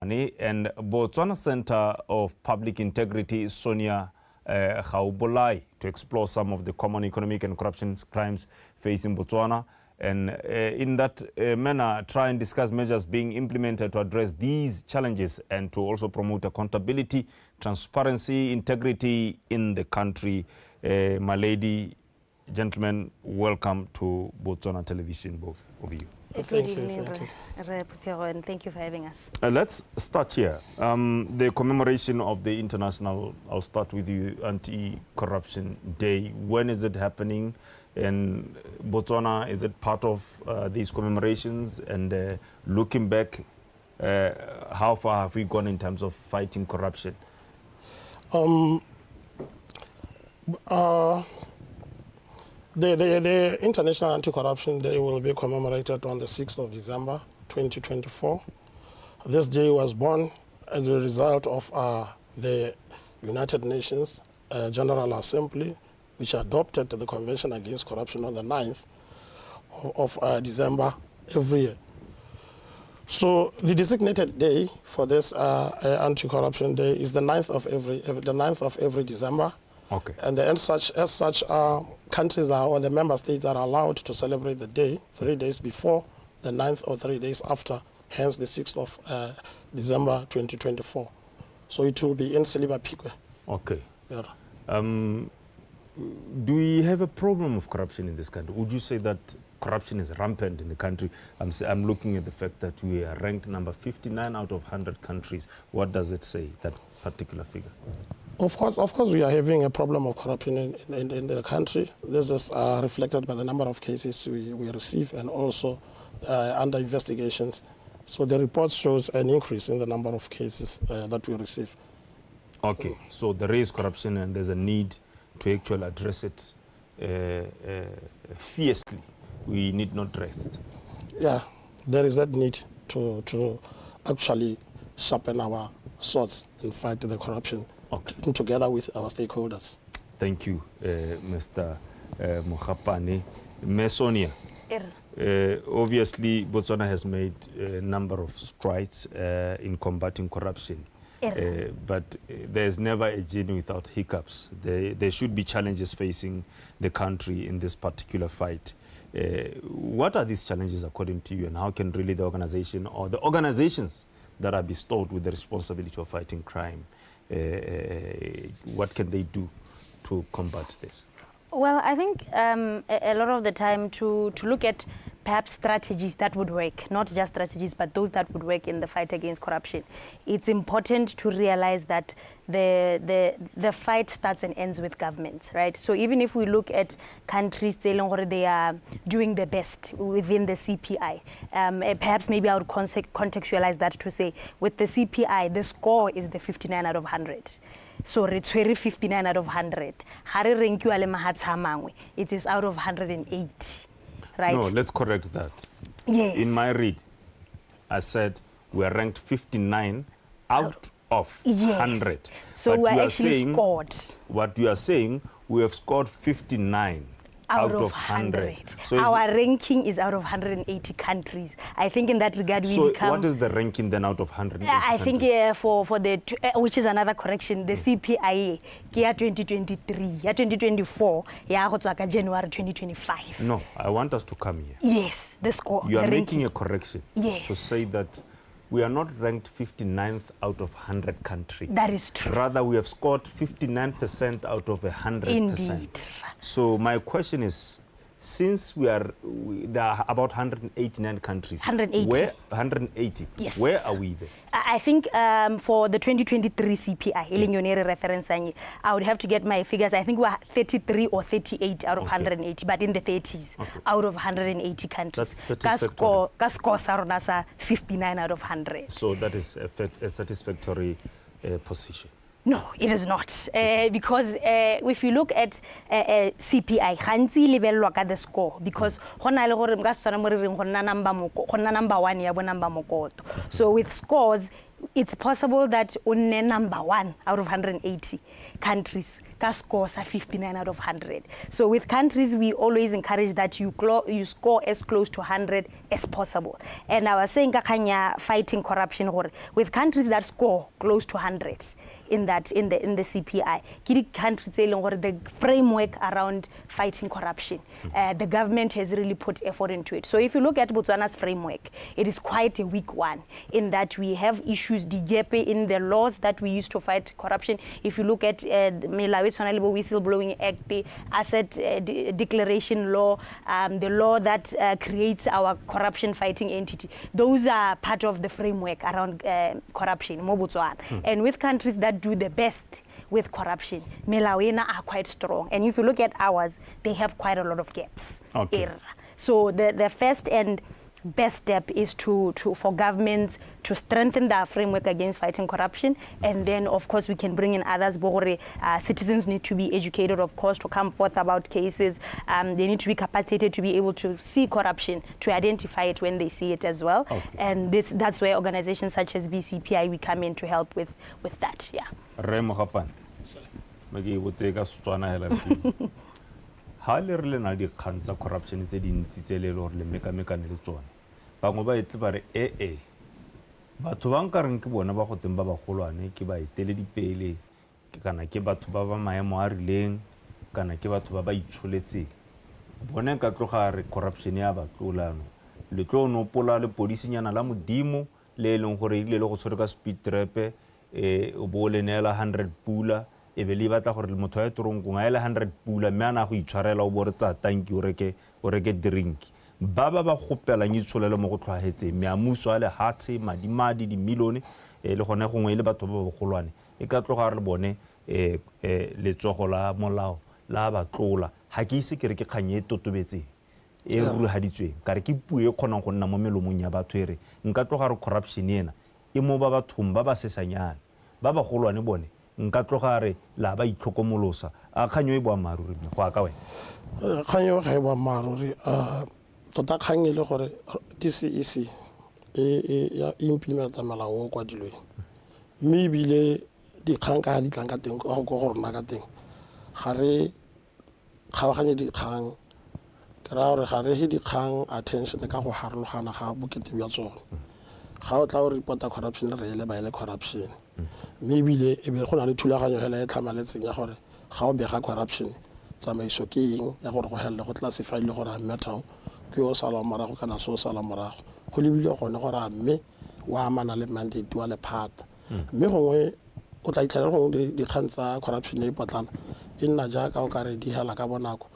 And Botswana Center of Public Integrity, Sonia Gaubolai, to explore some of the common economic and corruption crimes facing Botswana. And in that manner, try and discuss measures being implemented to address these challenges and to also promote accountability, transparency, integrity in the country. My lady, gentlemen, welcome to Botswana Television, both of you. Good evening, and thank you for having us. Let's start here. The commemoration of the international, I'll start with you, Anti-Corruption Day. When is it happening? And Botswana, is it part of these commemorations? And looking back, how far have we gone in terms of fighting corruption? The International Anti-Corruption Day will be commemorated on the 6th of December, 2024. This day was born as a result of the United Nations General Assembly, which adopted the Convention Against Corruption on the 9th of December every year. So the designated day for this Anti-Corruption Day is the 9th of every December. Okay. And as such, countries or the member states are allowed to celebrate the day 3 days before the 9th or 3 days after, hence the 6th of December 2024. So it will be in Siliba Pikwe. Okay. Yeah. Do we have a problem of corruption in this country? Would you say that corruption is rampant in the country? I'm looking at the fact that we are ranked number 59 out of 100 countries. What does it say, that particular figure? Of course, we are having a problem of corruption in the country. This is reflected by the number of cases we receive and also under investigations. So the report shows an increase in the number of cases that we receive. Okay, so there is corruption and there's a need to actually address it fiercely. We need not rest. Yeah, there is that need to actually sharpen our swords and fight the corruption. Okay. Together with our stakeholders. Thank you, Mr. Mogapane. Sonia, obviously Botswana has made a number of strides in combating corruption, but there's never a journey without hiccups. There should be challenges facing the country in this particular fight. What are these challenges according to you, and how can really the organization or the organizations that are bestowed with the responsibility of fighting crime, what can they do to combat this? Well, I think a lot of the time to look at perhaps strategies that would work, not just strategies, but those that would work in the fight against corruption. It's important to realize that the fight starts and ends with government, right? So even if we look at countries where they are doing the best within the CPI, perhaps maybe I would contextualize that to say, with the CPI, the score is the 59 out of 100. So it's 59 out of 100. It is out of 180. Right? No, let's correct that. Yes. In my read, I said we are ranked 59 out of 100. So we actually scored. What you are saying, we have scored 59 out of 100. So our ranking is out of 180 countries. I think in that regard we become... So what is the ranking then out of 180 I think for the, which is another correction, the CPI, 2023, 2024, January 2025. No, I want us to come here. Yes, the score. You are making a correction. Yes. To say that we are not ranked 59th out of 100 countries. That is true. Rather, we have scored 59% out of 100%. Indeed. So my question is, since there are about 189 countries. 180. 180. Yes. Where are we there? I think for the 2023 CPI, reference, I would have to get my figures. I think we're 33 or 38 out of 180, but in the 30s out of 180 countries. That's satisfactory. Score 59 out of 100. So that is a satisfactory position. No, it is not. Because if you look at CPI, gantsi lebellwa ka the score, because number one ya bo number mokoto. So with scores, it's possible that only number one out of 180 countries ka scores are 59 out of 100. So with countries, we always encourage that you score as close to 100 as possible. And I was saying fighting corruption, with countries that score close to 100 in the CPI, countries the framework around fighting corruption. The government has really put effort into it. So if you look at Botswana's framework, it is quite a weak one in that we have issues in the laws that we use to fight corruption. If you look at the Whistleblowing Act, the Asset Declaration Law, the law that creates our corruption fighting entity, those are part of the framework around corruption in Botswana. And with countries that do the best with corruption, Melawena are quite strong. And if you look at ours, they have quite a lot of gaps. Okay. So the first and best step is for governments to strengthen their framework against fighting corruption, and then of course we can bring in others. Citizens need to be educated, of course, to come forth about cases. They need to be capacitated to be able to see corruption, to identify it when they see it as well. Okay. And that's where organizations such as BCPI, we come in to help with that. Yeah. Mogapane. Ha le re le na di kgantsa corruption tse dintsi tse le gore le mekamekane le tsone bangwe ba etle ba re batho ba nkareng ke bona ba go teng ba bagolwane ke ba etele dipele kana ke batho ba ba maemo a rileng kana ke batho ba ba itsholetseng bone ka tloga re corruption ya ba tlolano le tlo no pola le polisinyana la modimo le leng gore ile le go tshwere ka speed trap o bo le nela 100 pula e be le batla gore motho ya torongong a ile 100 pula mme ana go itshwarela o bore tsa tanki o reke drink ba ba gopela nyitsholelo mo go tlhwaetseng me amuso a le hatse madimadi di milione le gone gongwe ile batho ba bogolwane e ka tloga re bone le tsogo la molao la ba tlola ha ke ise ke re ke khanye totobetse e ruru haditsweng ka re ke puo e khonang go nna mo melomong ya batho ere nka tloga re corruption ena e mo ba bathong ba ba sesanyana ba ba golwane bone nka tloga re la ba itlhokomolosa a khanyo e bo amaruri go aka wena khanyo ga e bo amaruri tota khanye le gore DCEC ya implementa malao kwa dilwe mme bile di khanka di tlanka teng go go rona ka teng gare kgawaganye di khang kra gore gare he di khang attention ka go harologana ga bokete bya tsone ga o tla o reporta corruption re ile ba ile corruption maybe e be go na le thulaganyo hela e tlhamaletseng ya gore ga o bega corruption tsamaiso ke eng ya gore go helle go classify le gore a matter ke o sala morago kana so sala morago go lebile gone gore a mme wa amana le mandate wa le phata mme gongwe o tla itlhela go di khantsa corruption e potlana e nna jaaka o ka re di hela ka bonako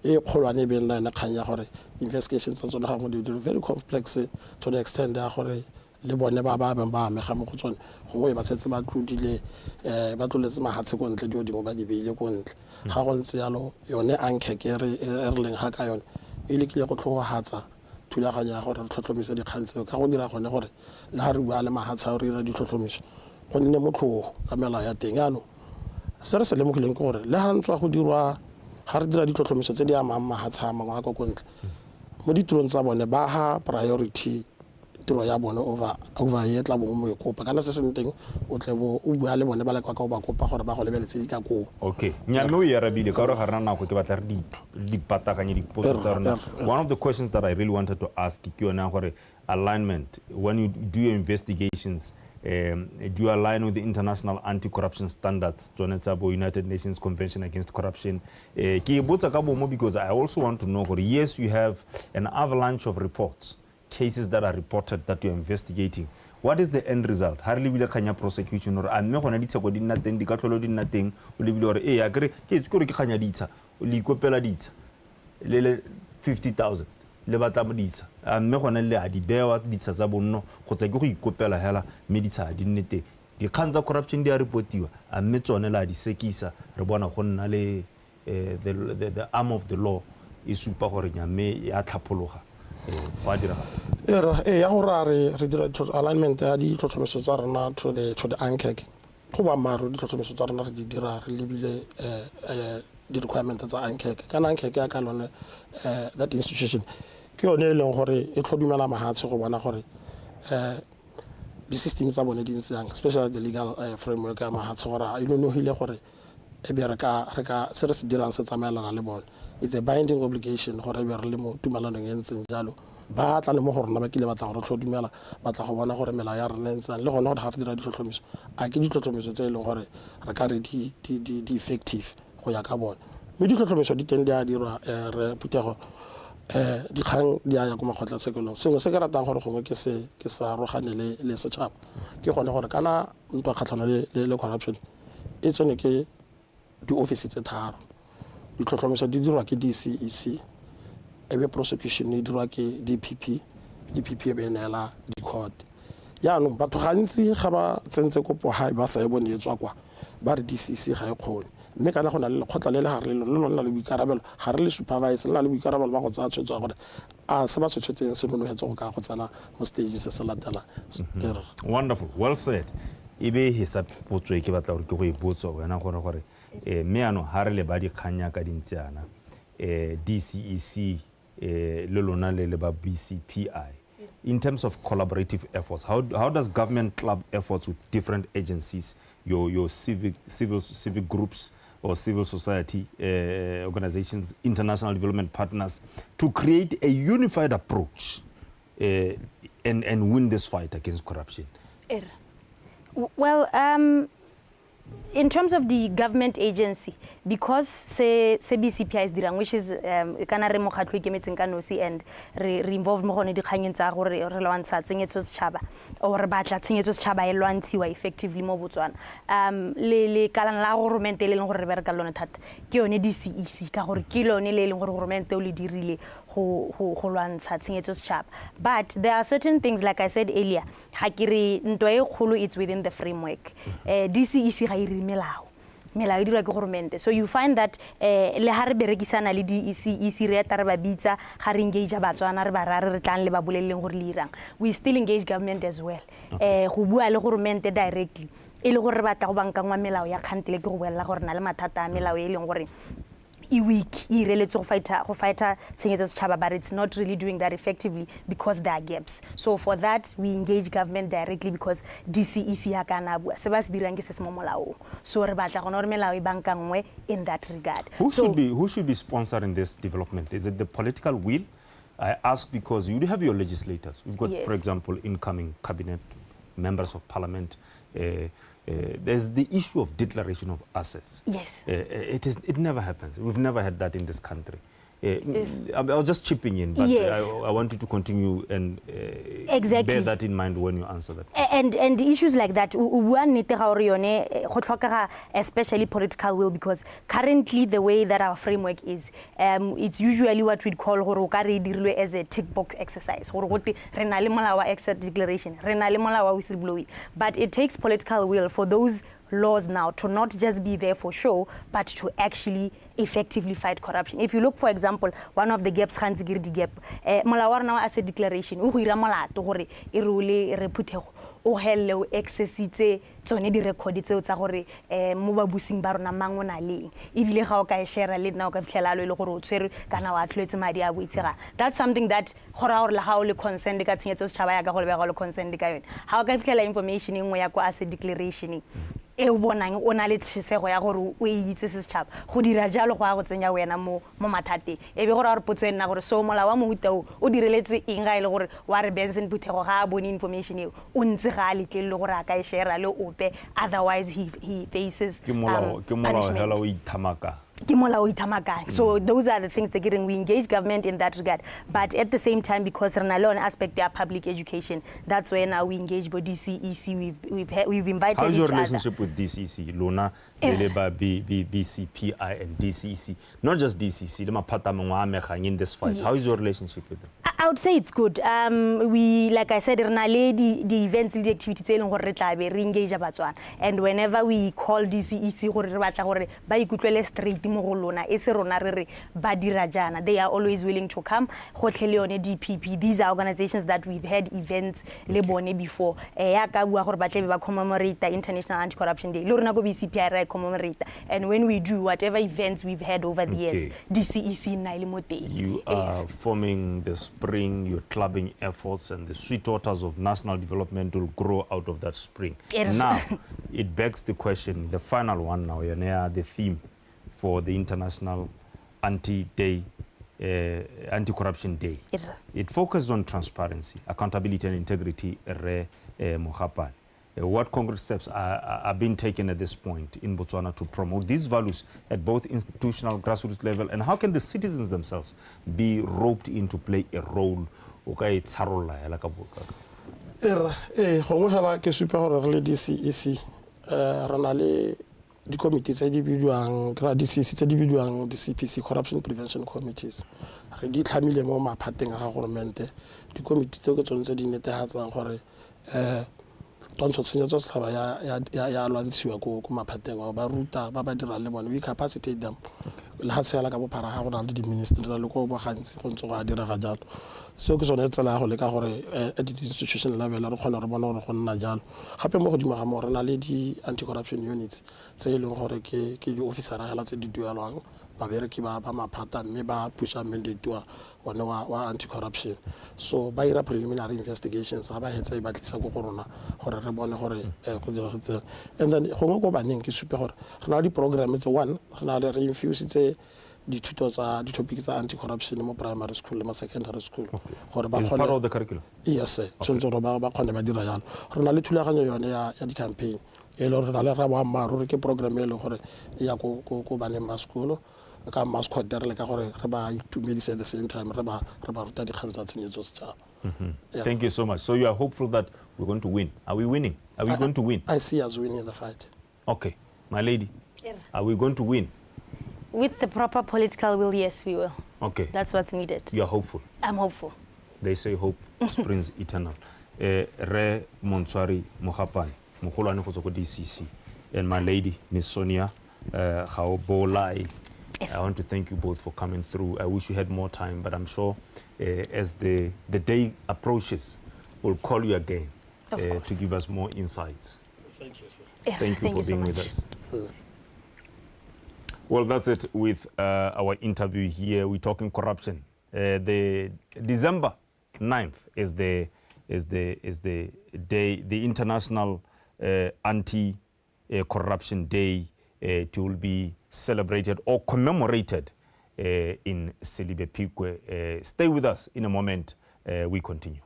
e kgolwane be nna kganya gore investigations tsa tsone ga mo di very complex to the extent ya gore le bone ba ba amega mo go tsone gongwe ba setse ba tlodile ba tloletse mahatshe ko ntle dio dimo ba di beile ko ntle ga go ntse yalo yone ankeke re leng ha ka yone ile ke le go tlhogatsa thulaganyo ya gore re tlhotlhomise dikgantseo ka go dira gone gore le ha re bua le mahatshe a re dira ditlhotlhomiso go nne motlhogo ka melao ya teng ano se re se lemogileng ke gore le ha ntswa go dirwa ga re dira ditlhotlhomiso tse di amang mahatshe a mangwe a ko ntle mo ditirong tsa bone ba ha priority tiro ya bone over ye tla bo mo e kopa kana se se nteng o tle bo o bua le bone ba le kwa ka ba kopa gore ba go lebeletse di ka ko okay nyame o yarabile ka re ga rena nako ke batla re di pataganye di potso tsa rena one of the questions that I really wanted to ask ke yona gore alignment when you do your investigations do you align with the international anti-corruption standards tsonetsa bo United Nations Convention Against Corruption ke botsa ka bomo because I also want to know gore yes you have an avalanche of reports cases that are reported that you're investigating. What is the end result? Ha re lebile khanya prosecution or a mme gona ditsheko di nna teng di ka tlholo di nna teng o lebile gore a kre ke itse gore ke khanya ditsa o le ikopela ditsa le 50,000 le batla mo ditsa a mme gona le a di bewa ditsa tsa bonno go tsa ke go ikopela hela mme ditsa di nnete di khanza corruption di a reportiwa a mme tsone la di sekisa re bona go nna le the arm of the law e supa gore nyame ya tlhaphologa wa dira ya go re dira alignment ya di tlhotlhomiso tsa rena to the ANCEC go ba maro di tlhotlhomiso tsa rena re di dira re lebile di requirement tsa ANCEC kana ANCEC ya ka lone that institution ke yone e leng gore e tlhodumela mahatshe go bona gore di systems tsa bone di ntse yang especially the legal framework ya mahatshe gore e nonohile gore e be re ka se re se dirang se tsamaelana le bone. It's a binding obligation gore be re le mo tumelanong e ntseng jalo ba tla le mo go rona ba kile ba tla go re tlhodumela ba tla go bona gore melao ya rena ntse le gona gore ga re dira ditlhotlhomiso a ke ditlhotlhomiso tse e leng gore re ka re di effective go ya ka bone mme ditlhotlhomiso di teng di a dirwa re Phutego dikgang di a ya ko makgotlatshekelong sengwe se ke ratang gore gongwe ke sa arogane le setšhaba ke gone gore kana ntwa kgatlhano le corruption e tsone ke di-office tse tharo ditlhotlhomiso di dirwa ke DCEC ebe prosecution e dirwa ke DPP e be neela di-court yaanong batho gantsi ga ba tsentse kopo ga ba sa e bone e tswa kwa ba re DCC ga e kgone mme kana go na le lekgotla le gare le lona le boikarabelo ga re le supervise le na le boikarabelo ba go tsaya tshwetso gore a se ba se tshwetseng se nonogetse go ka go tsena mo stage se se latelang. Wonderful, well said. Ebe hisa potswe ke batla gore ke go e botsa wena gore me ano ha re le ba dikganya ka dintsiana DCEC le lona le ba BCPI in terms of collaborative efforts, how does government club efforts with different agencies, your civic groups or civil society organizations, international development partners, to create a unified approach and win this fight against corruption? Well, in terms of the government agency, because BCPI is dirang, which is kana re mokgatlo ikemetseng ka nosi and re involved mo gone dikganyeng tsa gore re lwantsha tsengetso setšhaba or re batla tsengetso setšhaba e lwantshiwa effectively mo Botswana. Le kalana la government le leng gore re bereka lona thata ke yone DCEC ka gore ke lone le leng gore government o le dirile go lwantsha tsengetso setšhaba. But there are certain things, like I said earlier, ha ke re ntwa e kgolo it's within the framework. DCEC ga iri melao e dirwa ke government, so you find that le ha re berekisana le DCEC re ta re ba bitsa ga re engage Batswana re ba rare re tlang le ba boleleng gore le irang, we still engage government as well. Go bua le government directly e le gore re batla go bankangwa melao ya kgantele ke go bolela gore na le mathata a melao e leng gore weak ireletse go fighter tsengetso setšhaba, but it's not really doing that effectively because there are gaps. So for that we engage government directly because DCEC ya kana bua se ba se dirang ke se se mo molaong, so re batla gona gore melao e bankangwe in that regard. Who should be sponsoring this development? Is it the political will? I ask because you do have your legislators. We've got, yes, for example, incoming cabinet members of parliament. There's the issue of declaration of assets. Yes. It never happens. We've never had that in this country. I was just chipping in, but yes, I want you to continue and exactly, bear that in mind when you answer that. And issues like that, especially political will, because currently the way that our framework is, it's usually what we'd call as a tick box exercise. Declaration, whistleblowing. But it takes political will for those laws now to not just be there for show, but to actually effectively fight corruption. If you look, for example, one of the gaps, Hansigirdi gap, Malawar now as a declaration, o hello excessite tsone di record tseo tsa gore mo ba busing ba rona mango na leng ibile ga o ka share le nna o ka fitlhela lo ile gore o tshwere kana wa tlhoetse madi a boitsega. That's something that gora gore la ga o le consent ka tshenyetso setšhaba ya ka go le bega le consent ka yone ga o ka fitlhela information engwe ya kwa as a declaration e o bonang o na le tshesego ya gore o itse se setšhaba go dira jalo go a go tsenya wena mo mathateng e be gore a re potso e nna gore so mola wa mohuta o direletse eng ga ile gore wa re Benson Phutego ga a bone information e o ntse ga le tle le gore a ka e share le ope, otherwise he faces punishment. So those are the things that we engage government in that regard. But at the same time, because an aspect they are public education, that's where now we engage with DCEC. We've invited. How's your relationship with DCEC, Luna, BCPI, and DCEC? Not just DCEC. In this fight, yes. How is your relationship with them? I would say it's good. We, like I said, the events, the activities, we engage Botswana, and whenever we call DCEC, they are always willing to come. DPP, these are organizations that we've had events before. Commemorate the International Anti-Corruption Day. Commemorate, and when we do whatever events we've had over the years, DCEC you are forming the spring spring, your clubbing efforts, and the sweet waters of national development will grow out of that spring. Now, it begs the question, the final one now, the theme for the International Anti-Corruption Day. It focused on transparency, accountability, and integrity. Mogapane. What concrete steps are being taken at this point in Botswana to promote these values at both institutional, grassroots level, and how can the citizens themselves be roped in to play a role? The committees tse di bidiwang DCC tse di bidiwang the CPC corruption prevention committees re di tlhamile mo maphateng a governmente di committee tse ke tsone tse di netehatsang gore tontsho tshenyetso setšhaba ya lwantshiwa ko maphateng ba ruta ba dira le bone we capacitate them le ga tsela ka bophara ga go na le di-ministry le ko bo gantsi go ntse go a direga jalo seo ke sone tsela ya go leka gore at the institution level re kgone re bona gore go nna jalo gape mo godimo ga mo re na le di-anti-corruption units tse e leng gore ke di-officera hela tse di duelwang babereki ba maphata mme ba pusha mandate wa anti-corruption so ba ira preliminary investigations ga ba hetsa ba tlisa go rona gore re bone gore go diragetse and then gongwe ko baneng ke supe gore re na le di-program tse one re na le re infuse tse dithuto tsa di-topic tsa anti-corruption mo primary school le mo secondary school gore ba part of the curriculum. Yes sir tshwanetse gore ba kgone ba dira jalo re na le thulaganyo yone ya di-campaign e le gore re na le ra boammaaruri ke program e leng gore e ya ko baneng ba sekolo ka masquader le ka gore re ba itumedise at the same time re ba ruta dikgang tsa tshenyetso setšhaba. Thank you so much. So you are hopeful that we're going to win. Are we winning? Are we going to win? I see us winning the fight. Okay. My lady, are we going to win? With the proper political will, yes, we will. Okay. That's what's needed. You are hopeful? I'm hopeful. They say hope springs eternal. Re Montshwari Mogapane, Mogolwane go tswa ko DCC, and my lady, Miss Sonia Gaobolai. I want to thank you both for coming through. I wish you had more time, but I'm sure as the day approaches, we'll call you again to give us more insights. Thank you, sir. Thank you for being with us. Well, that's it with our interview here. We're talking corruption. The December 9th is the day, the International Anti-Corruption Day. It will be celebrated or commemorated in Silibepikwe. Stay with us. In a moment, we continue.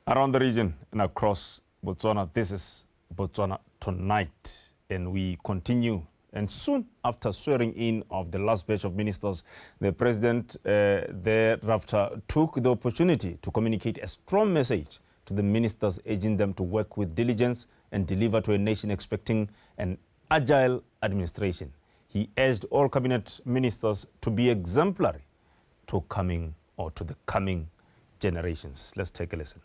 Around the region and across Botswana, this is Botswana Tonight, and we continue. And soon after swearing in of the last batch of ministers, the president thereafter took the opportunity to communicate a strong message to the ministers, urging them to work with diligence and deliver to a nation expecting an agile administration. He urged all cabinet ministers to be exemplary to the coming generations. Let's take a listen.